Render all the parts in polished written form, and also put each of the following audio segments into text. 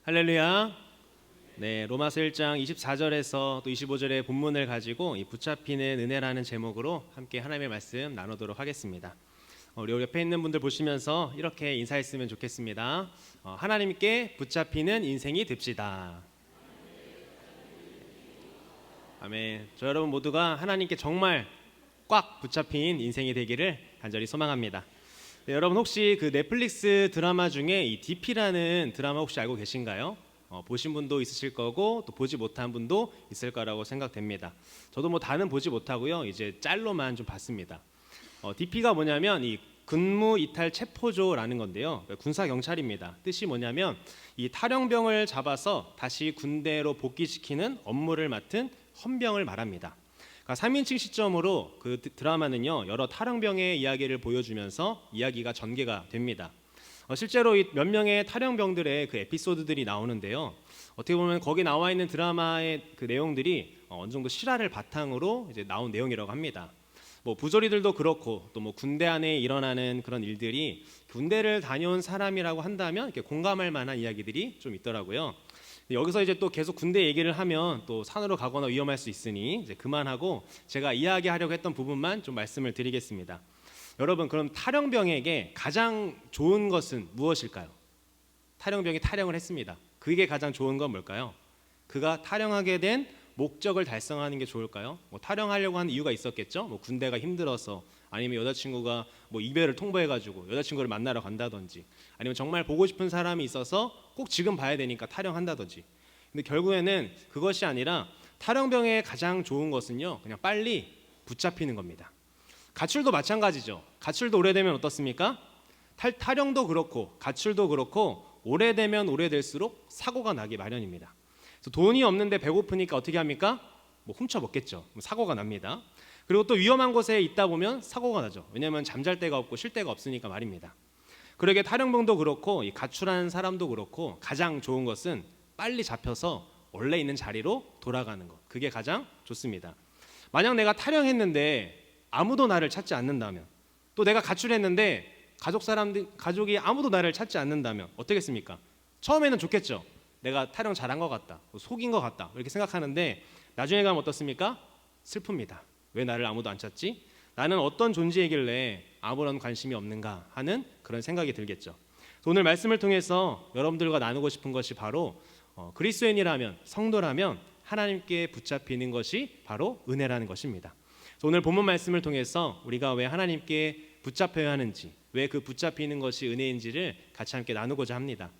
할렐루야. 네, 로마서 1장 24절에서 또 25절의 본문을 가지고 이 붙잡히는 은혜라는 제목으로 함께 하나님의 말씀 나누도록 하겠습니다. 우리 옆에 있는 분들 보시면서 이렇게 인사했으면 좋겠습니다. 하나님께 붙잡히는 인생이 됩시다. 아멘. 저 여러분 모두가 하나님께 정말 꽉 붙잡힌 인생이 되기를 간절히 소망합니다. 네, 여러분 혹시 그 넷플릭스 드라마 중에 이 DP라는 드라마 혹시 알고 계신가요? 보신 분도 있으실 거고 또 보지 못한 분도 있을 거라고 생각됩니다. 저도 뭐 다는 보지 못하고요, 이제 짤로만 좀 봤습니다. DP가 뭐냐면 이 근무 이탈 체포조라는 건데요, 군사 경찰입니다. 뜻이 뭐냐면 이 탈영병을 잡아서 다시 군대로 복귀시키는 업무를 맡은 헌병을 말합니다. 그러니까 3인칭 시점으로 그 드라마는요, 여러 탈영병의 이야기를 보여주면서 이야기가 전개가 됩니다. 실제로 몇 명의 탈영병들의 그 에피소드들이 나오는데요, 어떻게 보면 거기 나와 있는 드라마의 그 내용들이 어느 정도 실화를 바탕으로 이제 나온 내용이라고 합니다. 뭐 부조리들도 그렇고 또 뭐 군대 안에 일어나는 그런 일들이 군대를 다녀온 사람이라고 한다면 이렇게 공감할 만한 이야기들이 좀 있더라고요. 여기서 이제 또 계속 군대 얘기를 하면 또 산으로 가거나 위험할 수 있으니 이제 그만하고 제가 이야기하려고 했던 부분만 좀 말씀을 드리겠습니다. 여러분, 그럼 탈영병에게 가장 좋은 것은 무엇일까요? 탈영병이 탈영을 했습니다. 그게 가장 좋은 건 뭘까요? 그가 탈영하게 된 목적을 달성하는 게 좋을까요? 뭐 탈영하려고 하는 이유가 있었겠죠. 뭐 군대가 힘들어서, 아니면 여자친구가 뭐 이별을 통보해가지고 여자친구를 만나러 간다든지, 아니면 정말 보고 싶은 사람이 있어서 꼭 지금 봐야 되니까 탈영한다든지. 근데 결국에는 그것이 아니라 탈영병의 가장 좋은 것은요, 그냥 빨리 붙잡히는 겁니다. 가출도 마찬가지죠. 가출도 오래되면 어떻습니까? 탈영도 그렇고 가출도 그렇고 오래되면 오래될수록 사고가 나기 마련입니다. 그래서 돈이 없는데 배고프니까 어떻게 합니까? 뭐 훔쳐 먹겠죠. 사고가 납니다. 그리고 또 위험한 곳에 있다 보면 사고가 나죠. 왜냐하면 잠잘 데가 없고 쉴 데가 없으니까 말입니다. 그러게 탈영병도 그렇고 이 가출한 사람도 그렇고 가장 좋은 것은 빨리 잡혀서 원래 있는 자리로 돌아가는 것. 그게 가장 좋습니다. 만약 내가 탈영했는데 아무도 나를 찾지 않는다면, 또 내가 가출했는데 가족이 아무도 나를 찾지 않는다면 어떻겠습니까? 처음에는 좋겠죠. 내가 탈영 잘한 것 같다, 속인 것 같다, 이렇게 생각하는데 나중에 가면 어떻습니까? 슬픕니다. 왜 나를 아무도 안 찾지? 나는 어떤 존재이길래 아무런 관심이 없는가 하는 그런 생각이 들겠죠. 오늘 말씀을 통해서 여러분들과 나누고 싶은 것이 바로 그리스도인이라면, 성도라면 하나님께 붙잡히는 것이 바로 은혜라는 것입니다. 오늘 본문 말씀을 통해서 우리가 왜 하나님께 붙잡혀야 하는지, 왜 그 붙잡히는 것이 은혜인지를 같이 함께 나누고자 합니다.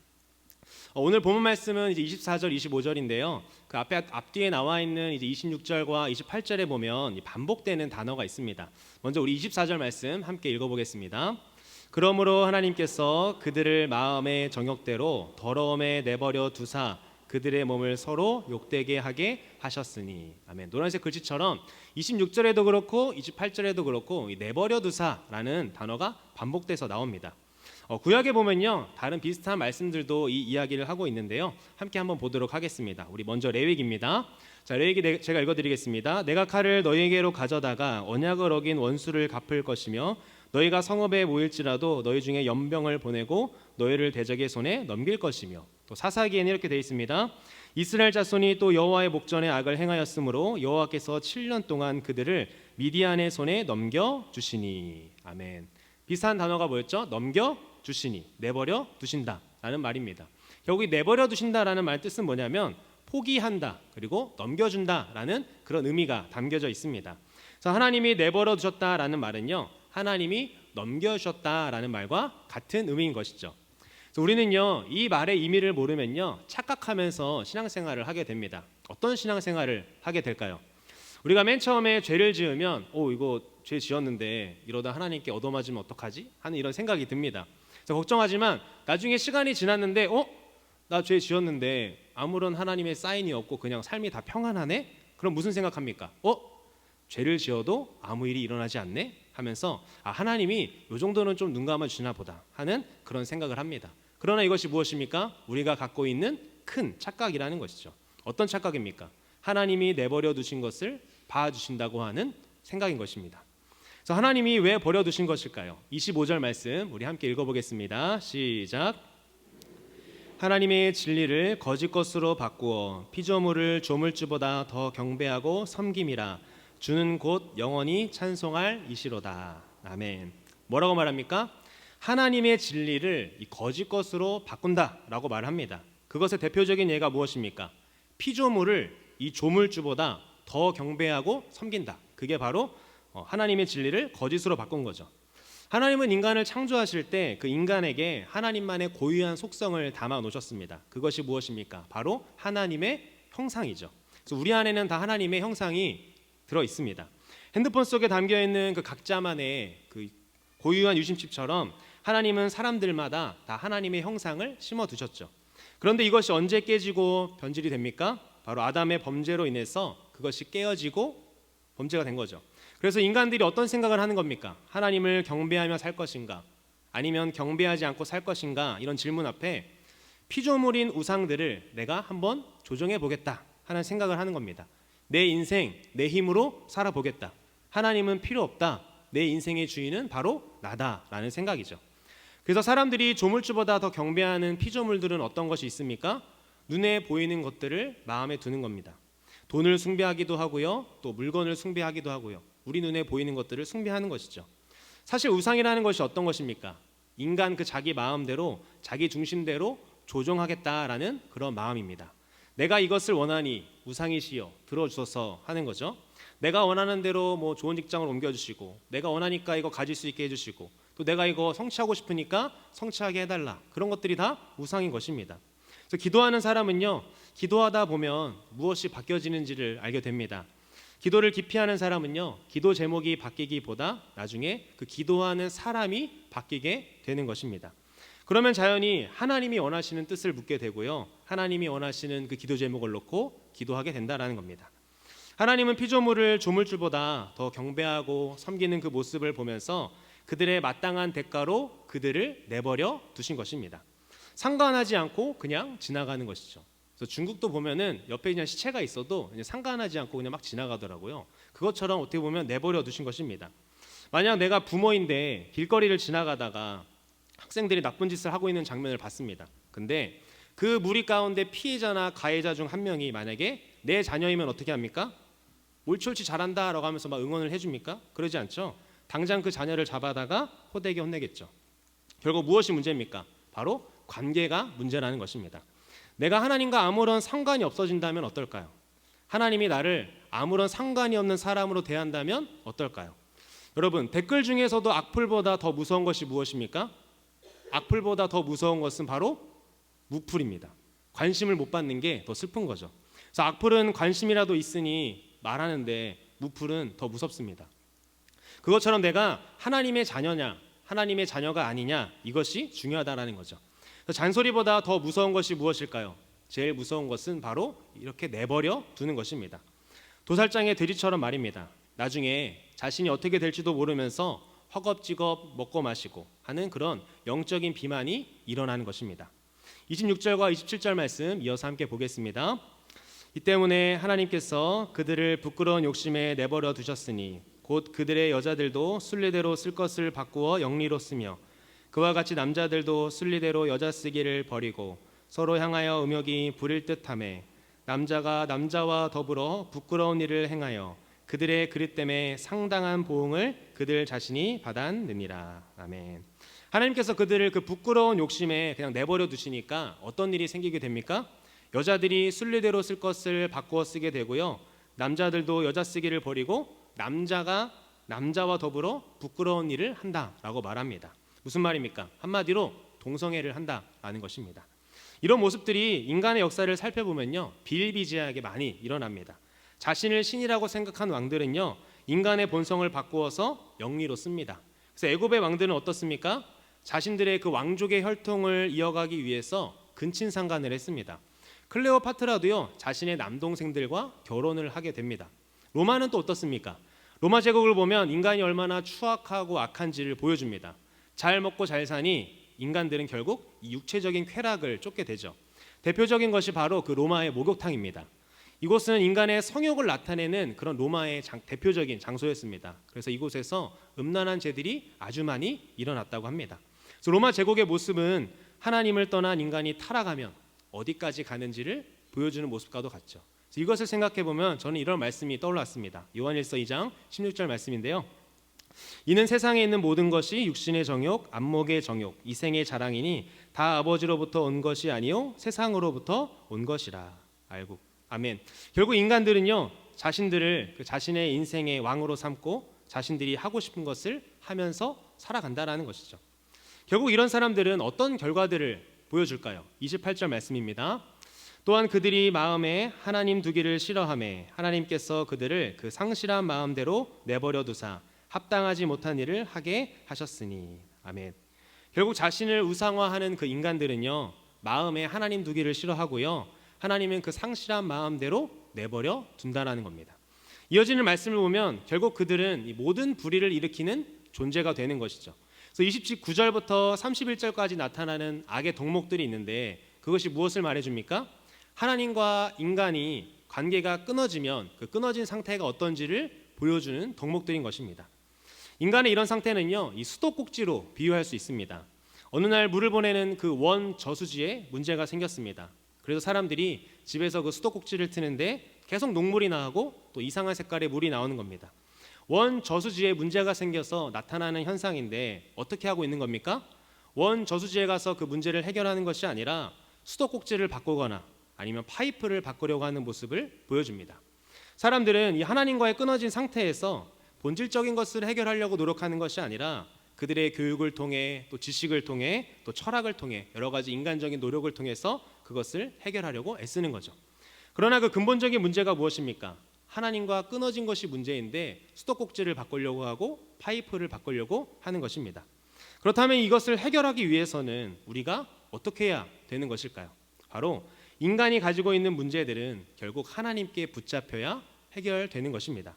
오늘 본문 말씀은 이제 24절, 25절인데요. 그 앞뒤에 나와 있는 이제 26절과 28절에 보면 반복되는 단어가 있습니다. 먼저 우리 24절 말씀 함께 읽어보겠습니다. 그러므로 하나님께서 그들을 마음의 정욕대로 더러움에 내버려 두사 그들의 몸을 서로 욕되게 하게 하셨으니. 아멘. 노란색 글씨처럼 26절에도 그렇고 28절에도 그렇고 이 내버려 두사라는 단어가 반복돼서 나옵니다. 구약에 보면요, 다른 비슷한 말씀들도 이 이야기를 하고 있는데요. 함께 한번 보도록 하겠습니다. 우리 먼저 레위기입니다. 자, 레위기 제가 읽어드리겠습니다. 내가 칼을 너희에게로 가져다가 언약을 어긴 원수를 갚을 것이며 너희가 성읍에 모일지라도 너희 중에 연병을 보내고 너희를 대적의 손에 넘길 것이며. 또 사사기에는 이렇게 되어 있습니다. 이스라엘 자손이 또 여호와의 목전에 악을 행하였으므로 여호와께서 7년 동안 그들을 미디안의 손에 넘겨 주시니. 아멘. 비슷한 단어가 뭐였죠? 넘겨 주시니, 내버려 두신다라는 말입니다. 결국 내버려 두신다라는 말 뜻은 뭐냐면 포기한다, 그리고 넘겨준다라는 그런 의미가 담겨져 있습니다. 그래서 하나님이 내버려 두셨다라는 말은요, 하나님이 넘겨주셨다라는 말과 같은 의미인 것이죠. 그래서 우리는요, 이 말의 의미를 모르면요, 착각하면서 신앙생활을 하게 됩니다. 어떤 신앙생활을 하게 될까요? 우리가 맨 처음에 죄를 지으면 이거 죄 지었는데 이러다 하나님께 얻어맞으면 어떡하지? 하는 이런 생각이 듭니다. 그래서 걱정하지만 나중에 시간이 지났는데 나 죄 지었는데 아무런 하나님의 사인이 없고 그냥 삶이 다 평안하네? 그럼 무슨 생각합니까? 죄를 지어도 아무 일이 일어나지 않네? 하면서 하나님이 이 정도는 좀 눈 감아 주나 보다 하는 그런 생각을 합니다. 그러나 이것이 무엇입니까? 우리가 갖고 있는 큰 착각이라는 것이죠. 어떤 착각입니까? 하나님이 내버려 두신 것을 봐주신다고 하는 생각인 것입니다. 그래서 하나님이 왜 버려두신 것일까요? 25절 말씀 우리 함께 읽어보겠습니다. 시작. 하나님의 진리를 거짓 것으로 바꾸어 피조물을 조물주보다 더 경배하고 섬김이라. 주는 곧 영원히 찬송할 이시로다. 아멘. 뭐라고 말합니까? 하나님의 진리를 이 거짓 것으로 바꾼다라고 말합니다. 그것의 대표적인 예가 무엇입니까? 피조물을 이 조물주보다 더 경배하고 섬긴다. 그게 바로 하나님의 진리를 거짓으로 바꾼 거죠. 하나님은 인간을 창조하실 때 그 인간에게 하나님만의 고유한 속성을 담아 놓으셨습니다. 그것이 무엇입니까? 바로 하나님의 형상이죠. 그래서 우리 안에는 다 하나님의 형상이 들어 있습니다. 핸드폰 속에 담겨 있는 그 각자만의 그 고유한 유심칩처럼 하나님은 사람들마다 다 하나님의 형상을 심어 두셨죠. 그런데 이것이 언제 깨지고 변질이 됩니까? 바로 아담의 범죄로 인해서 그것이 깨어지고 범죄가 된 거죠. 그래서 인간들이 어떤 생각을 하는 겁니까? 하나님을 경배하며 살 것인가? 아니면 경배하지 않고 살 것인가? 이런 질문 앞에 피조물인 우상들을 내가 한번 조정해 보겠다 하는 생각을 하는 겁니다. 내 인생 내 힘으로 살아보겠다. 하나님은 필요 없다. 내 인생의 주인은 바로 나다라는 생각이죠. 그래서 사람들이 조물주보다 더 경배하는 피조물들은 어떤 것이 있습니까? 눈에 보이는 것들을 마음에 두는 겁니다. 돈을 숭배하기도 하고요, 또 물건을 숭배하기도 하고요. 우리 눈에 보이는 것들을 숭배하는 것이죠. 사실 우상이라는 것이 어떤 것입니까? 인간 그 자기 마음대로 자기 중심대로 조종하겠다라는 그런 마음입니다. 내가 이것을 원하니 우상이시여 들어주소서 하는 거죠. 내가 원하는 대로 뭐 좋은 직장을 옮겨주시고, 내가 원하니까 이거 가질 수 있게 해주시고, 또 내가 이거 성취하고 싶으니까 성취하게 해달라. 그런 것들이 다 우상인 것입니다. 그래서 기도하는 사람은요, 기도하다 보면 무엇이 바뀌어지는지를 알게 됩니다. 기도를 깊이 하는 사람은요, 기도 제목이 바뀌기보다 나중에 그 기도하는 사람이 바뀌게 되는 것입니다. 그러면 자연히 하나님이 원하시는 뜻을 묻게 되고요, 하나님이 원하시는 그 기도 제목을 놓고 기도하게 된다라는 겁니다. 하나님은 피조물을 조물주보다 더 경배하고 섬기는 그 모습을 보면서 그들의 마땅한 대가로 그들을 내버려 두신 것입니다. 상관하지 않고 그냥 지나가는 것이죠. 그래서 중국도 보면은 옆에 그냥 시체가 있어도 그냥 상관하지 않고 그냥 막 지나가더라고요. 그것처럼 어떻게 보면 내버려 두신 것입니다. 만약 내가 부모인데 길거리를 지나가다가 학생들이 나쁜 짓을 하고 있는 장면을 봤습니다. 근데 그 무리 가운데 피해자나 가해자 중 한 명이 만약에 내 자녀이면 어떻게 합니까? 옳지 잘한다라고 하면서 막 응원을 해줍니까? 그러지 않죠. 당장 그 자녀를 잡아다가 호되게 혼내겠죠. 결국 무엇이 문제입니까? 바로 관계가 문제라는 것입니다. 내가 하나님과 아무런 상관이 없어진다면 어떨까요? 하나님이 나를 아무런 상관이 없는 사람으로 대한다면 어떨까요? 여러분, 댓글 중에서도 악플보다 더 무서운 것이 무엇입니까? 악플보다 더 무서운 것은 바로 무플입니다. 관심을 못 받는 게 더 슬픈 거죠. 그래서 악플은 관심이라도 있으니 말하는데 무플은 더 무섭습니다. 그것처럼 내가 하나님의 자녀냐, 하나님의 자녀가 아니냐, 이것이 중요하다라는 거죠. 잔소리보다 더 무서운 것이 무엇일까요? 제일 무서운 것은 바로 이렇게 내버려 두는 것입니다. 도살장의 돼지처럼 말입니다. 나중에 자신이 어떻게 될지도 모르면서 허겁지겁 먹고 마시고 하는 그런 영적인 비만이 일어나는 것입니다. 26절과 27절 말씀 이어서 함께 보겠습니다. 이 때문에 하나님께서 그들을 부끄러운 욕심에 내버려 두셨으니 곧 그들의 여자들도 순리대로 쓸 것을 바꾸어 영리로 쓰며 그와 같이 남자들도 순리대로 여자 쓰기를 버리고 서로 향하여 음욕이 부릴 듯하며 남자가 남자와 더불어 부끄러운 일을 행하여 그들의 그릇 때문에 상당한 보응을 그들 자신이 받았느니라. 아멘. 하나님께서 그들을 그 부끄러운 욕심에 그냥 내버려 두시니까 어떤 일이 생기게 됩니까? 여자들이 순리대로 쓸 것을 바꾸어 쓰게 되고요, 남자들도 여자 쓰기를 버리고 남자가 남자와 더불어 부끄러운 일을 한다라고 말합니다. 무슨 말입니까? 한마디로 동성애를 한다라는 것입니다. 이런 모습들이 인간의 역사를 살펴보면요, 비일비재하게 많이 일어납니다. 자신을 신이라고 생각한 왕들은요, 인간의 본성을 바꾸어서 영리로 씁니다. 그래서 애굽의 왕들은 어떻습니까? 자신들의 그 왕족의 혈통을 이어가기 위해서 근친상간을 했습니다. 클레오파트라도요, 자신의 남동생들과 결혼을 하게 됩니다. 로마는 또 어떻습니까? 로마 제국을 보면 인간이 얼마나 추악하고 악한지를 보여줍니다. 잘 먹고 잘 사니 인간들은 결국 이 육체적인 쾌락을 쫓게 되죠. 대표적인 것이 바로 그 로마의 목욕탕입니다. 이곳은 인간의 성욕을 나타내는 그런 로마의 대표적인 장소였습니다. 그래서 이곳에서 음란한 죄들이 아주 많이 일어났다고 합니다. 그래서 로마 제국의 모습은 하나님을 떠난 인간이 타락하면 어디까지 가는지를 보여주는 모습과도 같죠. 이것을 생각해 보면 저는 이런 말씀이 떠올랐습니다. 요한일서 2장 16절 말씀인데요. 이는 세상에 있는 모든 것이 육신의 정욕, 안목의 정욕, 이생의 자랑이니 다 아버지로부터 온 것이 아니요 세상으로부터 온 것이라. 알고. 아멘. 결국 인간들은요, 자신들을 자신의 인생의 왕으로 삼고 자신들이 하고 싶은 것을 하면서 살아간다라는 것이죠. 결국 이런 사람들은 어떤 결과들을 보여줄까요? 28절 말씀입니다. 또한 그들이 마음에 하나님 두기를 싫어하매 하나님께서 그들을 그 상실한 마음대로 내버려 두사 합당하지 못한 일을 하게 하셨으니. 아멘. 결국 자신을 우상화하는 그 인간들은요, 마음에 하나님 두기를 싫어하고요, 하나님은 그 상실한 마음대로 내버려 둔다라는 겁니다. 이어지는 말씀을 보면 결국 그들은 이 모든 불의를 일으키는 존재가 되는 것이죠. 그래서 29절부터 31절까지 나타나는 악의 덕목들이 있는데 그것이 무엇을 말해줍니까? 하나님과 인간이 관계가 끊어지면 그 끊어진 상태가 어떤지를 보여주는 덕목들인 것입니다. 인간의 이런 상태는요, 이 수도꼭지로 비유할 수 있습니다. 어느 날 물을 보내는 그 원 저수지에 문제가 생겼습니다. 그래서 사람들이 집에서 그 수도꼭지를 트는데 계속 녹물이 나고 또 이상한 색깔의 물이 나오는 겁니다. 원 저수지에 문제가 생겨서 나타나는 현상인데 어떻게 하고 있는 겁니까? 원 저수지에 가서 그 문제를 해결하는 것이 아니라 수도꼭지를 바꾸거나 아니면 파이프를 바꾸려고 하는 모습을 보여줍니다. 사람들은 이 하나님과의 끊어진 상태에서 본질적인 것을 해결하려고 노력하는 것이 아니라 그들의 교육을 통해 또 지식을 통해 또 철학을 통해 여러 가지 인간적인 노력을 통해서 그것을 해결하려고 애쓰는 거죠. 그러나 그 근본적인 문제가 무엇입니까? 하나님과 끊어진 것이 문제인데 수도꼭지를 바꾸려고 하고 파이프를 바꾸려고 하는 것입니다. 그렇다면 이것을 해결하기 위해서는 우리가 어떻게 해야 되는 것일까요? 바로 인간이 가지고 있는 문제들은 결국 하나님께 붙잡혀야 해결되는 것입니다.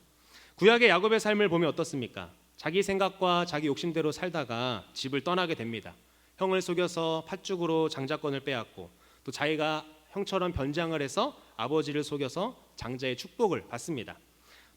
구약의 야곱의 삶을 보면 어떻습니까? 자기 생각과 자기 욕심대로 살다가 집을 떠나게 됩니다. 형을 속여서 팥죽으로 장자권을 빼앗고 또 자기가 형처럼 변장을 해서 아버지를 속여서 장자의 축복을 받습니다.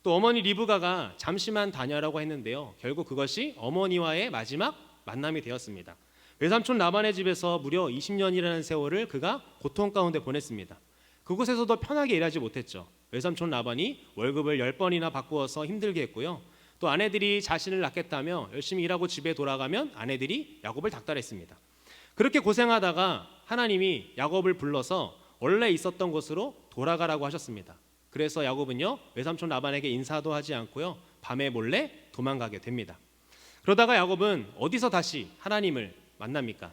또 어머니 리브가가 잠시만 다녀라고 했는데요, 결국 그것이 어머니와의 마지막 만남이 되었습니다. 외삼촌 라반의 집에서 무려 20년이라는 세월을 그가 고통 가운데 보냈습니다. 그곳에서도 편하게 일하지 못했죠. 외삼촌 라반이 월급을 10번이나 바꾸어서 힘들게 했고요. 또 아내들이 자신을 낳겠다며 열심히 일하고 집에 돌아가면 아내들이 야곱을 닥달했습니다. 그렇게 고생하다가 하나님이 야곱을 불러서 원래 있었던 곳으로 돌아가라고 하셨습니다. 그래서 야곱은요, 외삼촌 라반에게 인사도 하지 않고요, 밤에 몰래 도망가게 됩니다. 그러다가 야곱은 어디서 다시 하나님을 만납니까?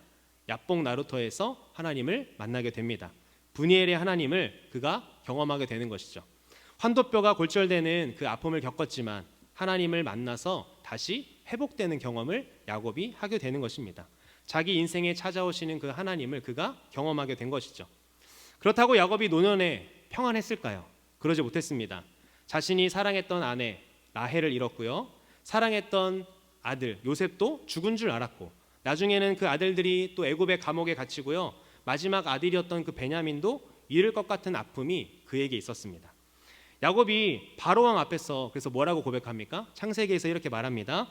야복 나루터에서 하나님을 만나게 됩니다. 브니엘의 하나님을 그가 경험하게 되는 것이죠. 환도뼈가 골절되는 그 아픔을 겪었지만 하나님을 만나서 다시 회복되는 경험을 야곱이 하게 되는 것입니다. 자기 인생에 찾아오시는 그 하나님을 그가 경험하게 된 것이죠. 그렇다고 야곱이 노년에 평안했을까요? 그러지 못했습니다. 자신이 사랑했던 아내 라헬을 잃었고요, 사랑했던 아들 요셉도 죽은 줄 알았고, 나중에는 그 아들들이 또 애굽의 감옥에 갇히고요, 마지막 아들이었던 그 베냐민도 잃을 것 같은 아픔이 그에게 있었습니다. 야곱이 바로왕 앞에서 그래서 뭐라고 고백합니까? 창세기에서 이렇게 말합니다.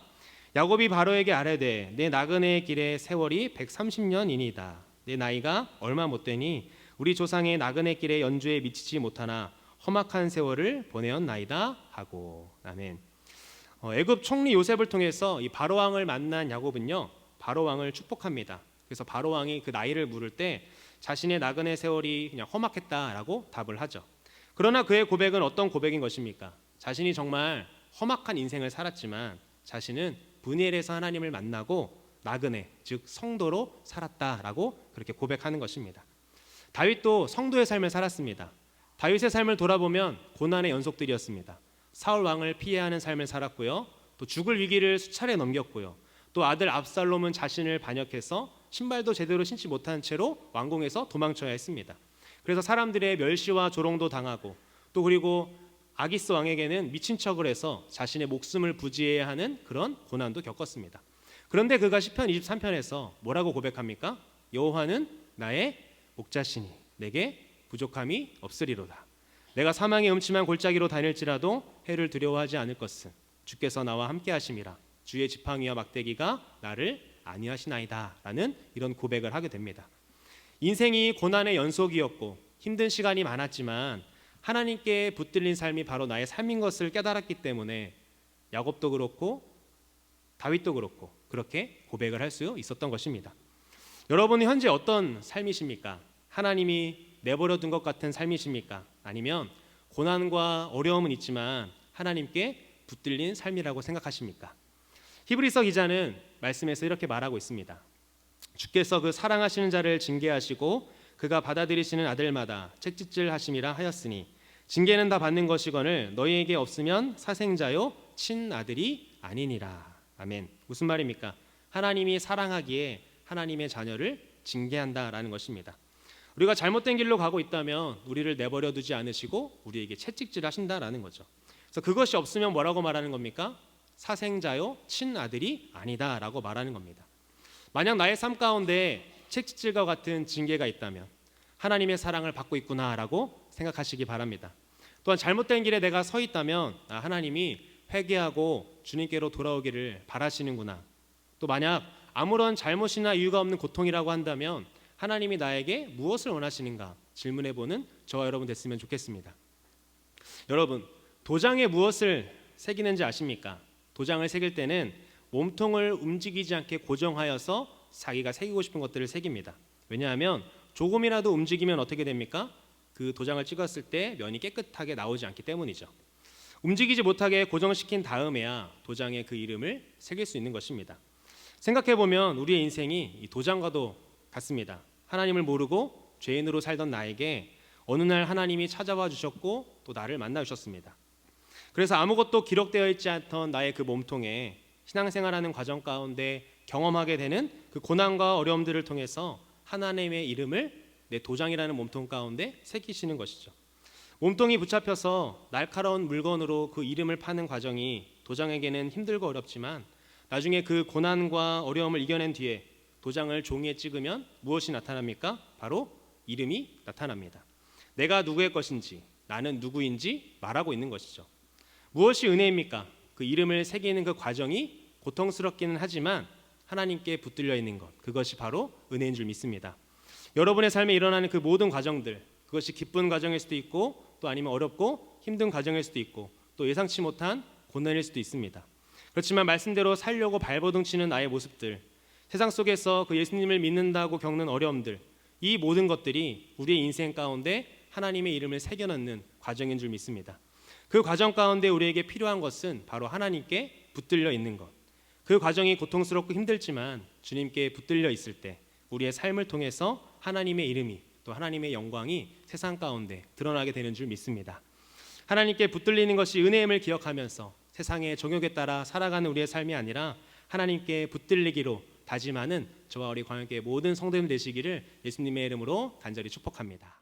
야곱이 바로에게 아뢰되 내 나그네의 길의 세월이 130년이니이다. 내 나이가 얼마 못 되니 우리 조상의 나그네 길의 연주에 미치지 못하나 험악한 세월을 보내었나이다 하고. 아멘. 애굽 총리 요셉을 통해서 이 바로왕을 만난 야곱은요, 바로왕을 축복합니다. 그래서 바로왕이 그 나이를 물을 때 자신의 나그네 세월이 그냥 험악했다라고 답을 하죠. 그러나 그의 고백은 어떤 고백인 것입니까? 자신이 정말 험악한 인생을 살았지만 자신은 브니엘에서 하나님을 만나고 나그네, 즉 성도로 살았다라고 그렇게 고백하는 것입니다. 다윗도 성도의 삶을 살았습니다. 다윗의 삶을 돌아보면 고난의 연속들이었습니다. 사울 왕을 피해야 하는 삶을 살았고요, 또 죽을 위기를 수차례 넘겼고요, 또 아들 압살롬은 자신을 반역해서 신발도 제대로 신지 못한 채로 왕궁에서 도망쳐야 했습니다. 그래서 사람들의 멸시와 조롱도 당하고, 또 그리고 아기스 왕에게는 미친 척을 해서 자신의 목숨을 부지해야 하는 그런 고난도 겪었습니다. 그런데 그가 시편 23편에서 뭐라고 고백합니까? 여호와는 나의 목자시니 내게 부족함이 없으리로다. 내가 사망의 음침한 골짜기로 다닐지라도 해를 두려워하지 않을 것은 주께서 나와 함께 하심이라. 주의 지팡이와 막대기가 나를 아니하시나이다라는 이런 고백을 하게 됩니다. 인생이 고난의 연속이었고 힘든 시간이 많았지만 하나님께 붙들린 삶이 바로 나의 삶인 것을 깨달았기 때문에 야곱도 그렇고 다윗도 그렇고 그렇게 고백을 할 수 있었던 것입니다. 여러분은 현재 어떤 삶이십니까? 하나님이 내버려 둔 것 같은 삶이십니까? 아니면 고난과 어려움은 있지만 하나님께 붙들린 삶이라고 생각하십니까? 히브리서 기자는 말씀에서 이렇게 말하고 있습니다. 주께서 그 사랑하시는 자를 징계하시고 그가 받아들이시는 아들마다 책짓질 하심이라 하였으니 징계는 다 받는 것이거늘 너희에게 없으면 사생자요 친아들이 아니니라. 아멘. 무슨 말입니까? 하나님이 사랑하기에 하나님의 자녀를 징계한다라는 것입니다. 우리가 잘못된 길로 가고 있다면 우리를 내버려 두지 않으시고 우리에게 채찍질 하신다라는 거죠. 그래서 그것이 없으면 뭐라고 말하는 겁니까? 사생자요 친아들이 아니다라고 말하는 겁니다. 만약 나의 삶 가운데 채찍질과 같은 징계가 있다면 하나님의 사랑을 받고 있구나라고 생각하시기 바랍니다. 또한 잘못된 길에 내가 서 있다면 하나님이 회개하고 주님께로 돌아오기를 바라시는구나. 또 만약 아무런 잘못이나 이유가 없는 고통이라고 한다면 하나님이 나에게 무엇을 원하시는가 질문해보는 저와 여러분 됐으면 좋겠습니다. 여러분, 도장에 무엇을 새기는지 아십니까? 도장을 새길 때는 몸통을 움직이지 않게 고정하여서 자기가 새기고 싶은 것들을 새깁니다. 왜냐하면 조금이라도 움직이면 어떻게 됩니까? 그 도장을 찍었을 때 면이 깨끗하게 나오지 않기 때문이죠. 움직이지 못하게 고정시킨 다음에야 도장에 그 이름을 새길 수 있는 것입니다. 생각해보면 우리의 인생이 이 도장과도 같습니다. 하나님을 모르고 죄인으로 살던 나에게 어느 날 하나님이 찾아와 주셨고 또 나를 만나 주셨습니다. 그래서 아무것도 기록되어 있지 않던 나의 그 몸통에 신앙생활하는 과정 가운데 경험하게 되는 그 고난과 어려움들을 통해서 하나님의 이름을 내 도장이라는 몸통 가운데 새기시는 것이죠. 몸통이 붙잡혀서 날카로운 물건으로 그 이름을 파는 과정이 도장에게는 힘들고 어렵지만 나중에 그 고난과 어려움을 이겨낸 뒤에 도장을 종이에 찍으면 무엇이 나타납니까? 바로 이름이 나타납니다. 내가 누구의 것인지, 나는 누구인지 말하고 있는 것이죠. 무엇이 은혜입니까? 그 이름을 새기는 그 과정이 고통스럽기는 하지만 하나님께 붙들려 있는 것, 그것이 바로 은혜인 줄 믿습니다. 여러분의 삶에 일어나는 그 모든 과정들, 그것이 기쁜 과정일 수도 있고 또 아니면 어렵고 힘든 과정일 수도 있고 또 예상치 못한 고난일 수도 있습니다. 그렇지만 말씀대로 살려고 발버둥 치는 나의 모습들, 세상 속에서 그 예수님을 믿는다고 겪는 어려움들, 이 모든 것들이 우리의 인생 가운데 하나님의 이름을 새겨넣는 과정인 줄 믿습니다. 그 과정 가운데 우리에게 필요한 것은 바로 하나님께 붙들려 있는 것. 그 과정이 고통스럽고 힘들지만 주님께 붙들려 있을 때 우리의 삶을 통해서 하나님의 이름이 또 하나님의 영광이 세상 가운데 드러나게 되는 줄 믿습니다. 하나님께 붙들리는 것이 은혜임을 기억하면서 세상의 정욕에 따라 살아가는 우리의 삶이 아니라 하나님께 붙들리기로 다짐하는 저와 우리 광역교회 모든 성도님 되시기를 예수님의 이름으로 간절히 축복합니다.